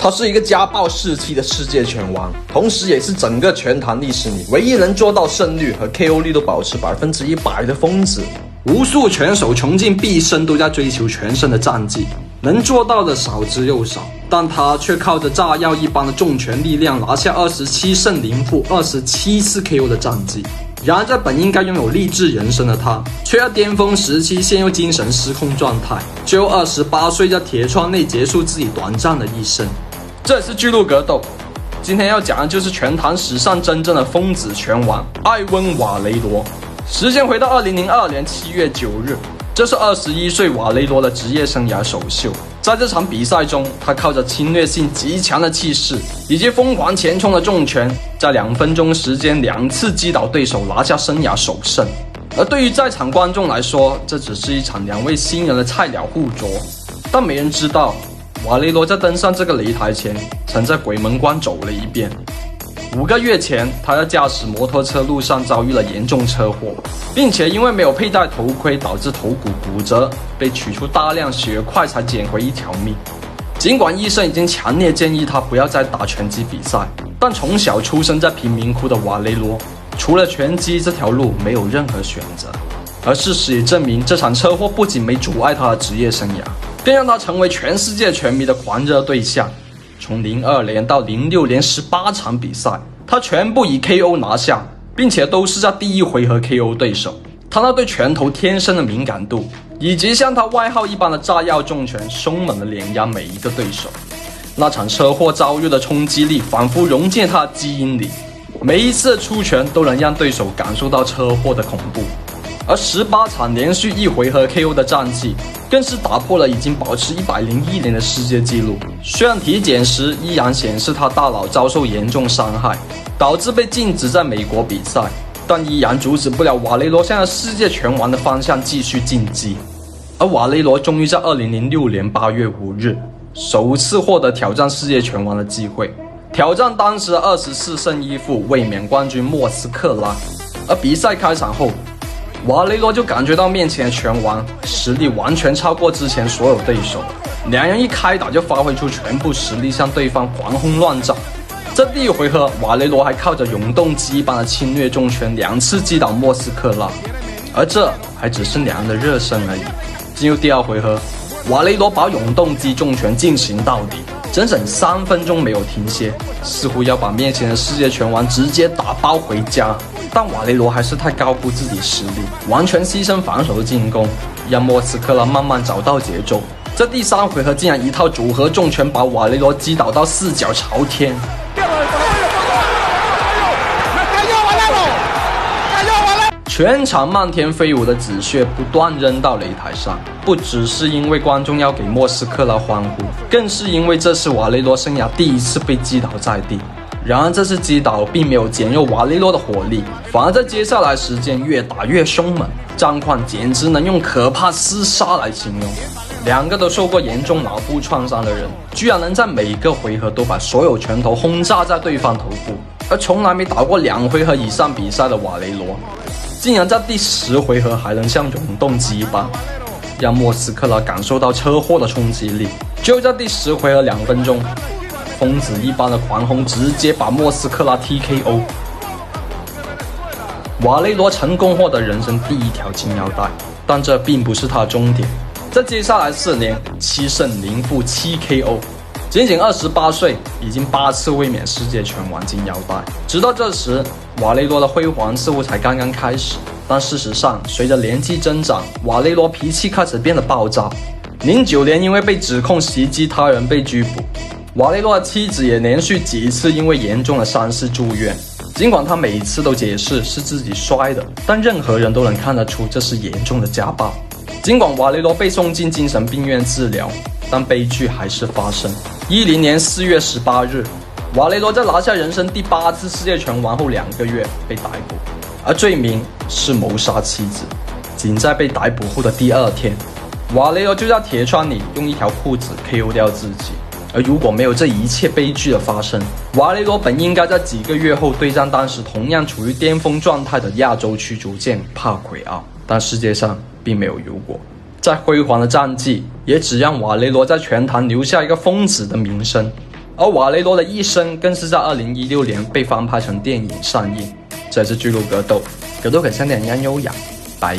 他是一个家暴士气的世界拳王，同时也是整个拳坛历史里唯一能做到胜率和 KO 率都保持100%的疯子。无数拳手穷尽毕生都在追求全胜的战绩，能做到的少之又少，但他却靠着炸药一般的重拳力量拿下27胜0负27次 KO 的战绩。然而在本应该拥有励志人生的他，却在巅峰时期陷入精神失控状态，最后28岁在铁窗内结束自己短暂的一生。这是巨鹿格斗，今天要讲的就是拳坛史上真正的疯子拳王艾温·瓦雷罗。时间回到2002年7月9日，这是21岁瓦雷罗的职业生涯首秀。在这场比赛中，他靠着侵略性极强的气势以及疯狂前冲的重拳，在2分钟时间2次击倒对手，拿下生涯首胜。而对于在场观众来说，这只是一场2位新人的菜鸟互啄，但没人知道瓦雷罗在登上这个擂台前，曾在鬼门关走了一遍。5个月前，他在驾驶摩托车路上遭遇了严重车祸，并且因为没有佩戴头盔导致头骨骨折，被取出大量血块才捡回一条命。尽管医生已经强烈建议他不要再打拳击比赛，但从小出生在贫民窟的瓦雷罗，除了拳击这条路没有任何选择。而事实也证明，这场车祸不仅没阻碍他的职业生涯，更让他成为全世界拳迷的狂热对象。从02年到06年18场比赛，他全部以 KO 拿下，并且都是在第一回合 KO 对手。他那对拳头天生的敏感度，以及像他外号一般的炸药重拳，凶猛的碾压每一个对手。那场车祸遭遇的冲击力仿佛融进他的基因里，每一次的出拳都能让对手感受到车祸的恐怖。而18场连续1回合 KO 的战绩，更是打破了已经保持101年的世界纪录。虽然体检时依然显示他大脑遭受严重伤害，导致被禁止在美国比赛，但依然阻止不了瓦雷罗向着世界拳王的方向继续进击。而瓦雷罗终于在2006年8月5日，首次获得挑战世界拳王的机会，挑战当时的24胜1负卫冕冠军莫斯克拉。而比赛开场后，瓦雷罗就感觉到面前的拳王实力完全超过之前所有对手，两人一开打就发挥出全部实力，向对方狂轰乱炸。在第一回合，瓦雷罗还靠着永动机一般的侵略重拳2次击倒莫斯克拉，而这还只是两人的热身而已。进入第二回合，瓦雷罗把永动机重拳进行到底，整整3分钟没有停歇，似乎要把面前的世界拳王直接打包回家。但瓦雷罗还是太高估自己实力，完全牺牲防守的进攻，让莫斯科拉慢慢找到节奏。在第3回合，竟然一套组合重拳把瓦雷罗击倒到4脚朝天。全场漫天飞舞的纸屑不断扔到擂台上，不只是因为观众要给莫斯科拉欢呼，更是因为这是瓦雷罗生涯第1次被击倒在地。然而这次击倒并没有减弱瓦雷罗的火力，反而在接下来时间越打越凶猛，战况简直能用可怕厮杀来形容。两个都受过严重脑部创伤的人，居然能在每个回合都把所有拳头轰炸在对方头部。而从来没打过2回合以上比赛的瓦雷罗，竟然在第10回合还能像永动机一般，让莫斯科拉感受到车祸的冲击力。就在第10回合2分钟，疯子一般的狂轰直接把莫斯科拉 TKO。 瓦雷罗成功获得人生第1条金腰带，但这并不是他的终点。在接下来4年7胜0负7 KO， 仅仅28岁，已经8次卫冕世界拳王金腰带。直到这时，瓦雷罗的辉煌似乎才刚刚开始。但事实上，随着年纪增长，瓦雷罗脾气开始变得暴躁。09年因为被指控袭击他人被拘捕，瓦雷罗的妻子也连续几次因为严重的伤势住院。尽管他每一次都解释是自己摔的，但任何人都能看得出这是严重的家暴。尽管瓦雷罗被送进精神病院治疗，但悲剧还是发生。10年4月18日，瓦雷罗在拿下人生第8次世界拳王后2个月被逮捕，而罪名是谋杀妻子。仅在被逮捕后的第2天，瓦雷罗就在铁窗里用一条裤子 KO 掉自己。而如果没有这一切悲剧的发生，瓦雷罗本应该在几个月后对战当时同样处于巅峰状态的亚洲驱逐舰帕奎奥，但世界上并没有如果。再辉煌的战绩，也只让瓦雷罗在拳坛留下一个疯子的名声。而瓦雷罗的一生更是在2016年被翻拍成电影上映。这是巨鹿格斗，格斗给香点人优雅，拜。